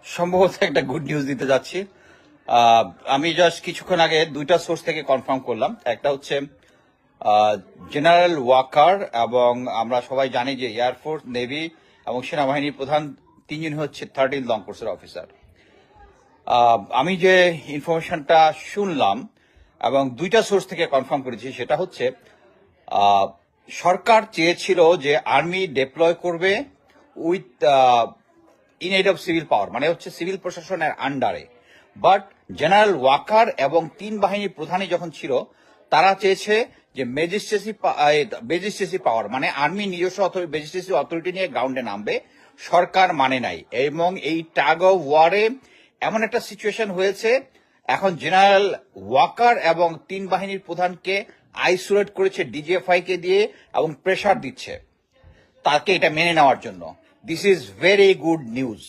সম্ভবত একটা good news দিতে যাচ্ছি। আমি জাস্ট কিছুক্ষণ আগে দুইটা সোর্স থেকে কনফার্ম করলাম। একটা হচ্ছে জেনারেল ওয়াকার, এবং আমরা সবাই জানি যে এয়ারফোর্স, নেভি এবং সেনাবাহিনীর প্রধান তিনজন হচ্ছে 13 লং কোর্সের অফিসার। আমি যে ইনফরমেশনটা শুনলাম এবং দুইটা সোর্স থেকে কনফার্ম করেছি, সেটা হচ্ছে আহ, সরকার চেয়েছিল যে আর্মি ডিপ্লয় করবে with in aid of civil পাওয়ার, মানে হচ্ছে সিভিল প্রশাসনের আন্ডারে। বাট জেনারেল ওয়াকার এবং তিন বাহিনীর প্রধানই যখন ছিল, তারা চেয়েছে যে ম্যাজিস্ট্রেসি পাওয়ার, মানে আর্মি নিজস্ব ম্যাজিস্ট্রেসি অথরিটি নিয়ে গ্রাউন্ডে নামবে। সরকার মানে নাই, এবং এই টাগ অফ ওয়ারে এমন একটা সিচুয়েশন হয়েছে, এখন জেনারেল ওয়াকার এবং তিন বাহিনীর প্রধানকে আইসোলেট করেছে ডিজিএফআই কে দিয়ে, এবং প্রেসার দিচ্ছে তাকে এটা মেনে নেওয়ার জন্য। This is very good news.